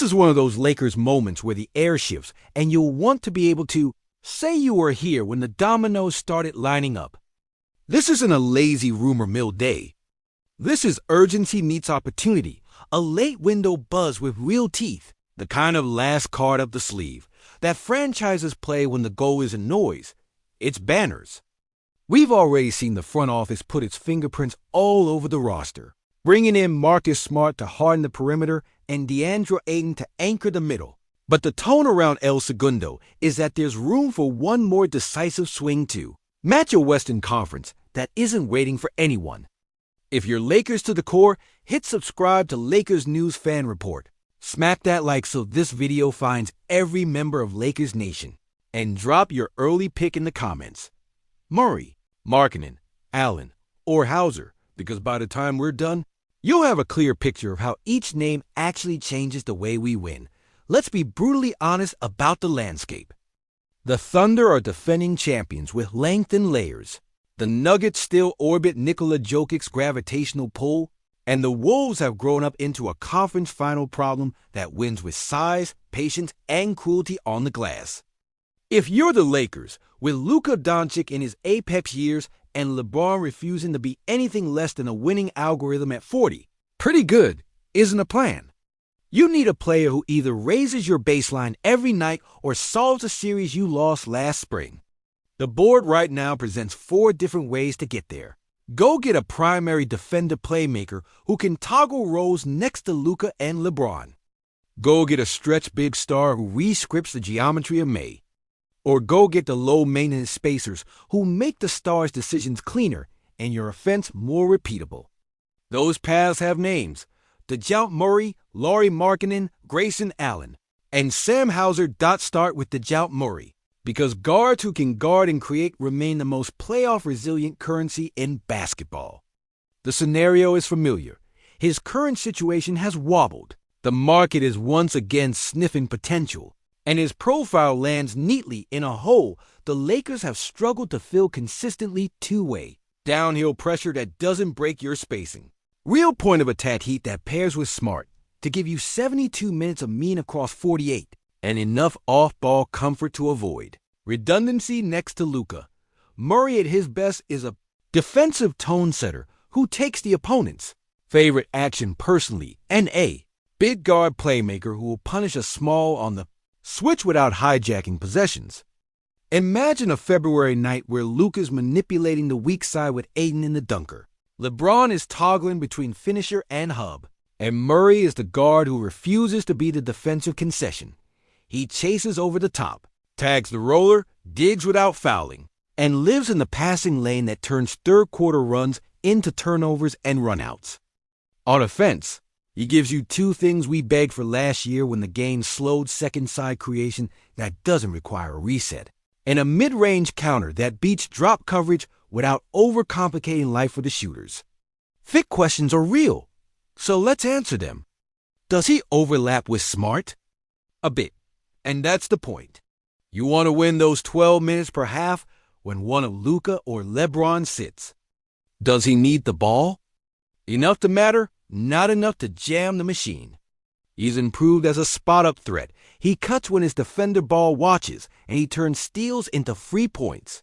This is one of those Lakers moments where the air shifts and you'll want to be able to say you were here when the dominoes started lining up. This isn't a lazy rumor mill day. This is urgency meets opportunity, a late window buzz with real teeth, the kind of last card up the sleeve that franchises play when the goal isn't noise, it's banners. We've already seen the front office put its fingerprints all over the roster, bringing in Marcus Smart to harden the perimeter and DeAndre Ayton to anchor the middle. But the tone around El Segundo is that there's room for one more decisive swing too. Match a Western Conference that isn't waiting for anyone. If you're Lakers to the core, hit subscribe to Lakers News Fan Report. Smack that like so this video finds every member of Lakers Nation. And drop your early pick in the comments. Murray, Markkanen, Allen, or Hauser, because by the time we're done, you'll have a clear picture of how each name actually changes the way we win. Let's be brutally honest about the landscape. The Thunder are defending champions with length and layers. The Nuggets still orbit Nikola Jokic's gravitational pull, and the Wolves have grown up into a conference final problem that wins with size, patience, and cruelty on the glass. If you're the Lakers, with Luka Doncic in his apex years and LeBron refusing to be anything less than a winning algorithm at 40, pretty good isn't a plan. You need a player who either raises your baseline every night or solves a series you lost last spring. The board right now presents 4 different ways to get there. Go get a primary defender playmaker who can toggle roles next to Luka and LeBron. Go get a stretch big star who re-scripts the geometry of May. Or go get the low-maintenance spacers who make the stars' decisions cleaner and your offense more repeatable. Those paths have names: Dejounte Murray, Lauri Markkanen, Grayson Allen. And Sam Hauser start with Dejounte Murray, because guards who can guard and create remain the most playoff-resilient currency in basketball. The scenario is familiar. His current situation has wobbled. The market is once again sniffing potential, and his profile lands neatly in a hole the Lakers have struggled to fill consistently two-way. Downhill pressure that doesn't break your spacing. Real point-of-attack heat that pairs with Smart to give you 72 minutes of mean across 48, and enough off-ball comfort to avoid. Redundancy next to Luka. Murray at his best is a defensive tone setter who takes the opponent's favorite action personally, and a big guard playmaker who will punish a small on the switch without hijacking possessions. Imagine a February night where Luka's manipulating the weak side with Ayton in the dunker. LeBron is toggling between finisher and hub, and Murray is the guard who refuses to be the defensive concession. He chases over the top, tags the roller, digs without fouling, and lives in the passing lane that turns third-quarter runs into turnovers and runouts. On offense, he gives you 2 things we begged for last year when the game slowed second-side creation that doesn't require a reset, and a mid-range counter that beats drop coverage without overcomplicating life for the shooters. Fit questions are real, so let's answer them. Does he overlap with Smart? A bit, and that's the point. You want to win those 12 minutes per half when one of Luka or LeBron sits. Does he need the ball? Enough to matter, not enough to jam the machine. He's improved as a spot-up threat. He cuts when his defender ball watches, and he turns steals into free points.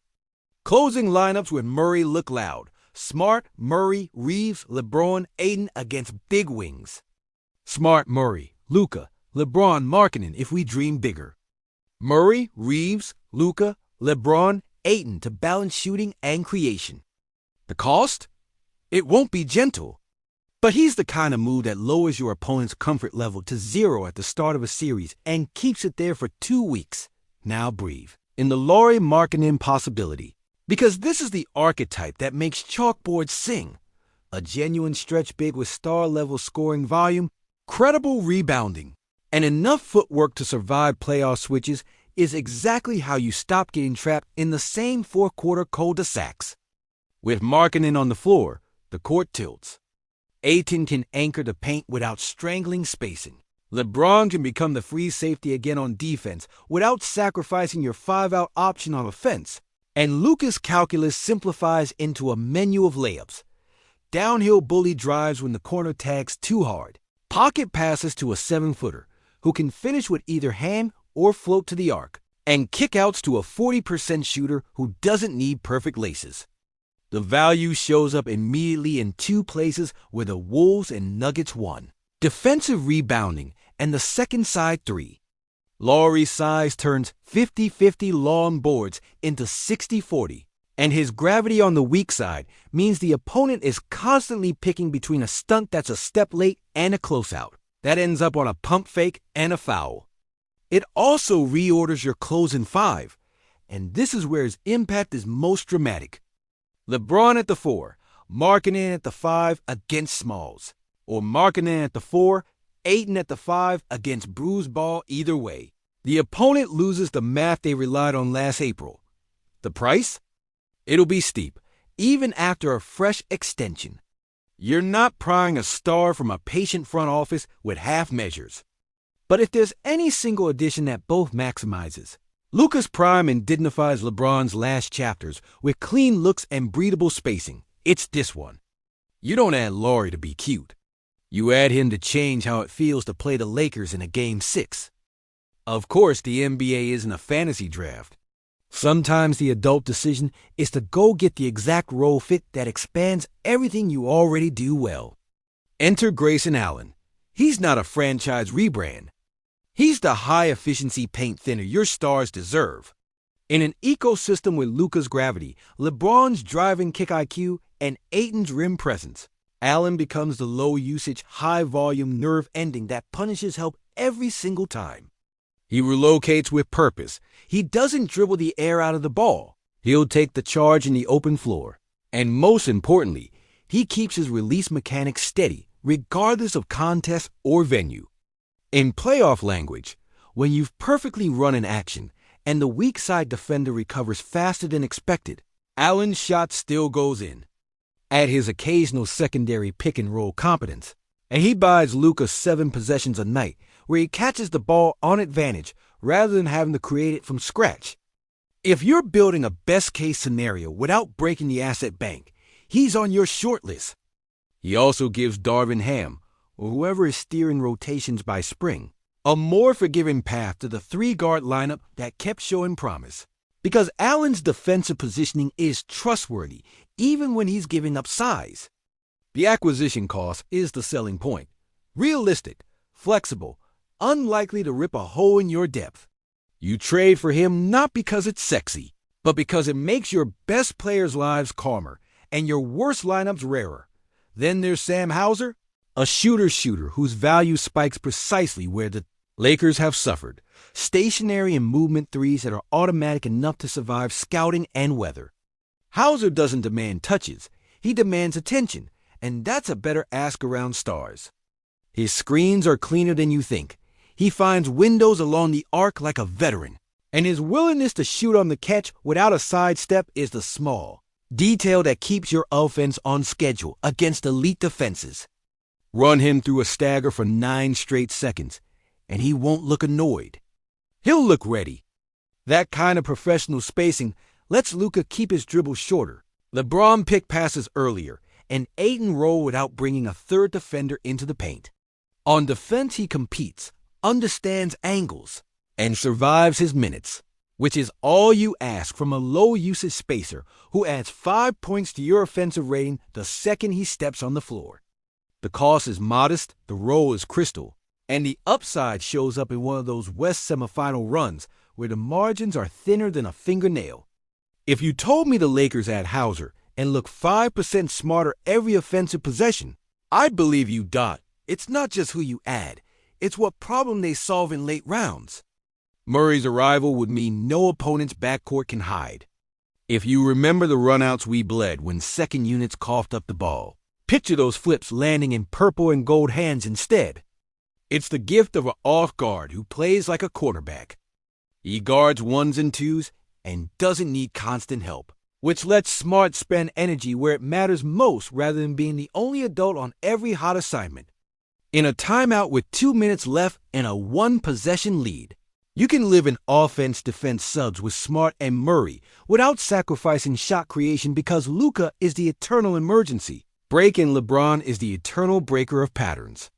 Closing lineups with Murray look loud. Smart, Murray, Reeves, LeBron, Ayton against big wings. Smart, Murray, Luka, LeBron, Markkanen if we dream bigger. Murray, Reeves, Luka, LeBron, Ayton to balance shooting and creation. The cost? It won't be gentle. But he's the kind of move that lowers your opponent's comfort level to 0 at the start of a series and keeps it there for 2 weeks. Now breathe. In the Lauri Markkanen possibility. Because this is the archetype that makes chalkboards sing. A genuine stretch big with star-level scoring volume, credible rebounding, and enough footwork to survive playoff switches is exactly how you stop getting trapped in the same four-quarter cul-de-sacs. With Markkanen on the floor, the court tilts. Ayton can anchor the paint without strangling spacing. LeBron can become the free safety again on defense without sacrificing your 5-out option on offense. And Luka's calculus simplifies into a menu of layups. Downhill bully drives when the corner tags too hard. Pocket passes to a 7-footer. who can finish with either hand or float to the arc, and kickouts to a 40% shooter who doesn't need perfect laces. The value shows up immediately in two places where the Wolves and Nuggets won: defensive rebounding and the second side three. Lauri's size turns 50-50 long boards into 60-40, and his gravity on the weak side means the opponent is constantly picking between a stunt that's a step late and a closeout that ends up on a pump fake and a foul. It also reorders your closing five, and this is where his impact is most dramatic. LeBron at the 4, Markkanen at the 5 against Smalls, or Markkanen at the 4, Ayton at the 5 against bruised ball. Either way, the opponent loses the math they relied on last April. The price? It'll be steep, even after a fresh extension. You're not prying a star from a patient front office with half measures. But if there's any single addition that both maximizes, Luka's prime and dignifies LeBron's last chapters with clean looks and breathable spacing, it's this one. You don't add Lauri to be cute. You add him to change how it feels to play the Lakers in a Game 6. Of course, the NBA isn't a fantasy draft. Sometimes the adult decision is to go get the exact role fit that expands everything you already do well. Enter Grayson Allen. He's not a franchise rebrand. He's the high-efficiency paint thinner your stars deserve. In an ecosystem with Luka's gravity, LeBron's driving kick IQ, and Ayton's rim presence, Allen becomes the low-usage, high-volume nerve ending that punishes help every single time. He relocates with purpose. He doesn't dribble the air out of the ball. He'll take the charge in the open floor. And most importantly, he keeps his release mechanics steady, regardless of contest or venue. In playoff language, when you've perfectly run an action and the weak side defender recovers faster than expected, Allen's shot still goes in. Add his occasional secondary pick-and-roll competence, and he buys Luka 7 possessions a night where he catches the ball on advantage rather than having to create it from scratch. If you're building a best-case scenario without breaking the asset bank, he's on your short list. He also gives Darvin Ham, or whoever is steering rotations by spring, a more forgiving path to the 3-guard lineup that kept showing promise. Because Allen's defensive positioning is trustworthy, even when he's giving up size. The acquisition cost is the selling point. Realistic, flexible, unlikely to rip a hole in your depth. You trade for him not because it's sexy, but because it makes your best players' lives calmer and your worst lineups rarer. Then there's Sam Hauser, a shooter whose value spikes precisely where the Lakers have suffered. Stationary and movement threes that are automatic enough to survive scouting and weather. Hauser doesn't demand touches. He demands attention, and that's a better ask around stars. His screens are cleaner than you think. He finds windows along the arc like a veteran, and his willingness to shoot on the catch without a sidestep is the small detail that keeps your offense on schedule against elite defenses. Run him through a stagger for 9 straight seconds, and he won't look annoyed. He'll look ready. That kind of professional spacing lets Luka keep his dribble shorter. LeBron pick passes earlier, and Ayton roll without bringing a third defender into the paint. On defense, he competes, understands angles, and survives his minutes, which is all you ask from a low-usage spacer who adds 5 points to your offensive rating the second he steps on the floor. The cost is modest, the role is crystal, and the upside shows up in one of those West semifinal runs where the margins are thinner than a fingernail. If you told me the Lakers add Hauser and look 5% smarter every offensive possession, I'd believe you. It's not just who you add, it's what problem they solve in late rounds. Murray's arrival would mean no opponent's backcourt can hide. If you remember the runouts we bled when second units coughed up the ball, picture those flips landing in purple and gold hands instead. It's the gift of an off guard who plays like a quarterback. He guards 1s and 2s and doesn't need constant help, which lets Smart spend energy where it matters most rather than being the only adult on every hot assignment. In a timeout with 2 minutes left and a 1-possession lead, you can live in offense-defense subs with Smart and Murray without sacrificing shot creation because Luka is the eternal emergency break and LeBron is the eternal breaker of patterns.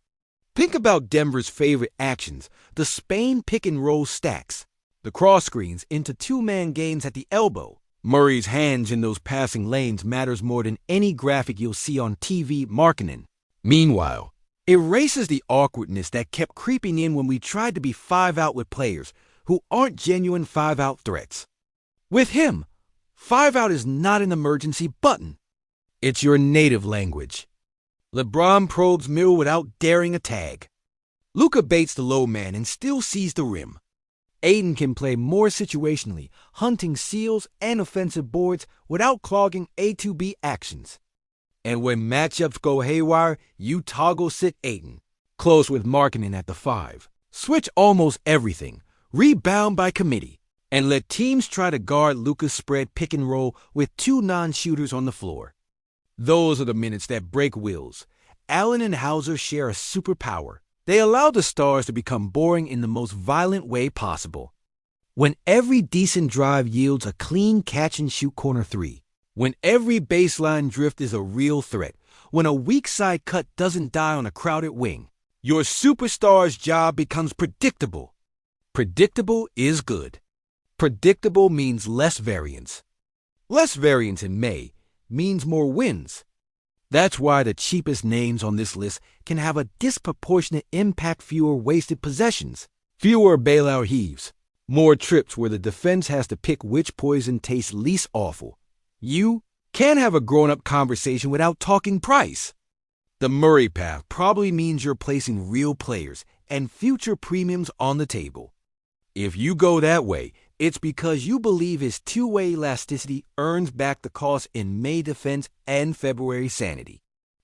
Think about Denver's favorite actions, the Spain pick-and-roll stacks, the cross screens into two-man games at the elbow. Murray's hands in those passing lanes matters more than any graphic you'll see on TV marketing. Meanwhile, erases the awkwardness that kept creeping in when we tried to be five-out with players who aren't genuine five-out threats. With him, five-out is not an emergency button. It's your native language. LeBron probes middle without daring a tag. Luka baits the low man and still sees the rim. Ayton can play more situationally, hunting seals and offensive boards without clogging A-to-B actions. And when matchups go haywire, you toggle sit Ayton, close with Markkanen at the 5. Switch almost everything, rebound by committee, and let teams try to guard Luka's spread pick and roll with two non-shooters on the floor. Those are the minutes that break wheels. Allen and Hauser share a superpower. They allow the stars to become boring in the most violent way possible. When every decent drive yields a clean catch-and-shoot corner three, when every baseline drift is a real threat, when a weak side cut doesn't die on a crowded wing, your superstar's job becomes predictable. Predictable is good. Predictable means less variance. Less variance in May means more wins. That's why the cheapest names on this list can have a disproportionate impact, fewer wasted possessions, fewer bailout heaves, more trips where the defense has to pick which poison tastes least awful. You can't have a grown-up conversation without talking price. The Murray path probably means you're placing real players and future premiums on the table. If you go that way, it's because you believe his two-way elasticity earns back the cost in May defense and February sanity.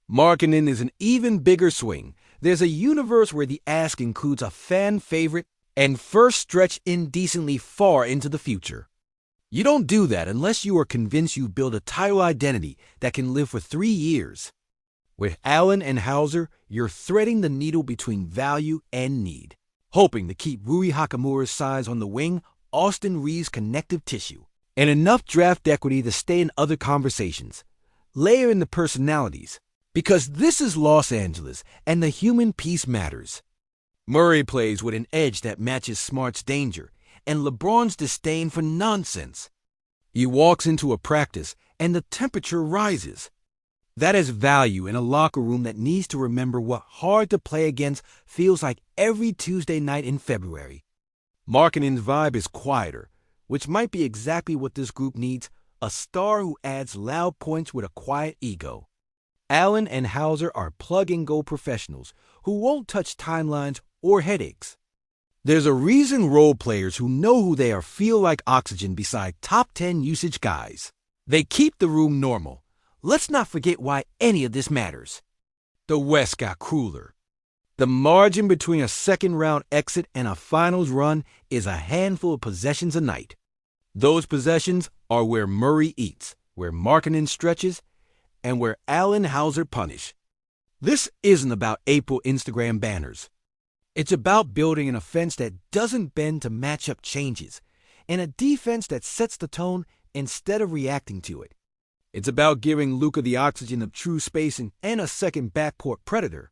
Markkanen is an even bigger swing. There's a universe where the ask includes a fan favorite and first stretch indecently far into the future. You don't do that unless you are convinced you've built a title identity that can live for 3 years. With Allen and Hauser, you're threading the needle between value and need, hoping to keep Rui Hachimura's size on the wing, Austin Reeves' connective tissue, and enough draft equity to stay in other conversations. Layer in the personalities, because this is Los Angeles and the human piece matters. Murray plays with an edge that matches Smart's danger and LeBron's disdain for nonsense. He walks into a practice and the temperature rises. That is value in a locker room that needs to remember what hard to play against feels like every Tuesday night in February. Markkanen's vibe is quieter, which might be exactly what this group needs, a star who adds loud points with a quiet ego. Allen and Hauser are plug-and-go professionals who won't touch timelines or headaches. There's a reason role players who know who they are feel like oxygen beside top 10 usage guys. They keep the room normal. Let's not forget why any of this matters. The West got crueler. The margin between a second-round exit and a finals run is a handful of possessions a night. Those possessions are where Murray eats, where Markkanen stretches, and where Allen Hauser punish. This isn't about April Instagram banners. It's about building an offense that doesn't bend to matchup changes, and a defense that sets the tone instead of reacting to it. It's about giving Luka the oxygen of true spacing and a second backcourt predator.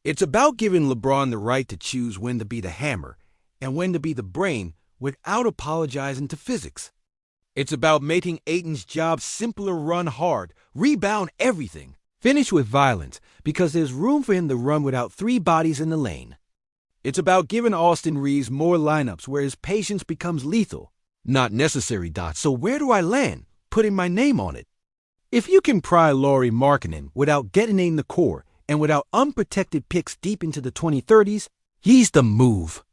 It's about giving LeBron the right to choose when to be the hammer and when to be the brain without apologizing to physics. It's about making Ayton's job simpler, run hard, rebound everything, finish with violence because there's room for him to run without 3 bodies in the lane. It's about giving Austin Reeves more lineups where his patience becomes lethal. Not necessary, Dot, so where do I land? Putting my name on it. If you can pry Lauri Markkanen without detonating the core and without unprotected picks deep into the 2030s, he's the move.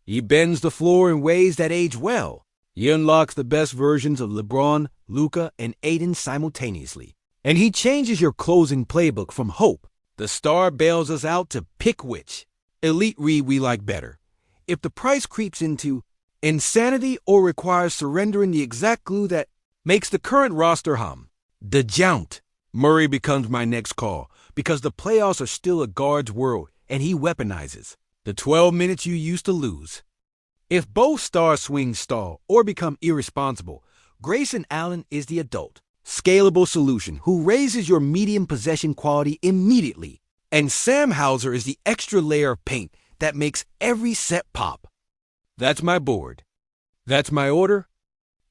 He bends the floor in ways that age well. He unlocks the best versions of LeBron, Luka, and Ayton simultaneously. And he changes your closing playbook from hope. The star bails us out to pick which. Elite read we like better. If the price creeps into insanity or requires surrendering the exact glue that makes the current roster hum, Dejounte Murray becomes my next call because the playoffs are still a guard's world and he weaponizes the 12 minutes you used to lose. If both star swings stall or become irresponsible, Grayson Allen is the adult, scalable solution who raises your medium possession quality immediately. And Sam Hauser is the extra layer of paint that makes every set pop. That's my board. That's my order.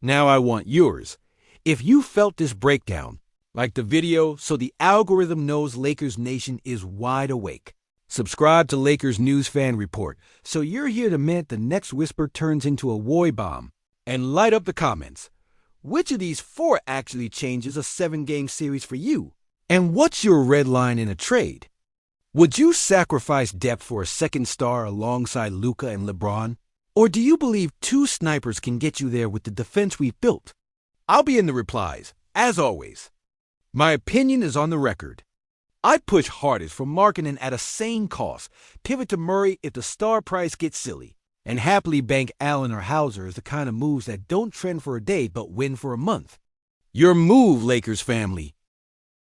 Now I want yours. If you felt this breakdown, like the video so the algorithm knows Lakers Nation is wide awake. Subscribe to Lakers News Fan Report so you're here the minute the next whisper turns into a Woy bomb. And light up the comments. Which of these 4 actually changes a 7-game series for you? And what's your red line in a trade? Would you sacrifice depth for a second star alongside Luka and LeBron? Or do you believe 2 snipers can get you there with the defense we've built? I'll be in the replies, as always. My opinion is on the record. I'd push hardest for Markkanen at a sane cost, pivot to Murray if the star price gets silly, and happily bank Allen or Hauser as the kind of moves that don't trend for a day but win for a month. Your move, Lakers family.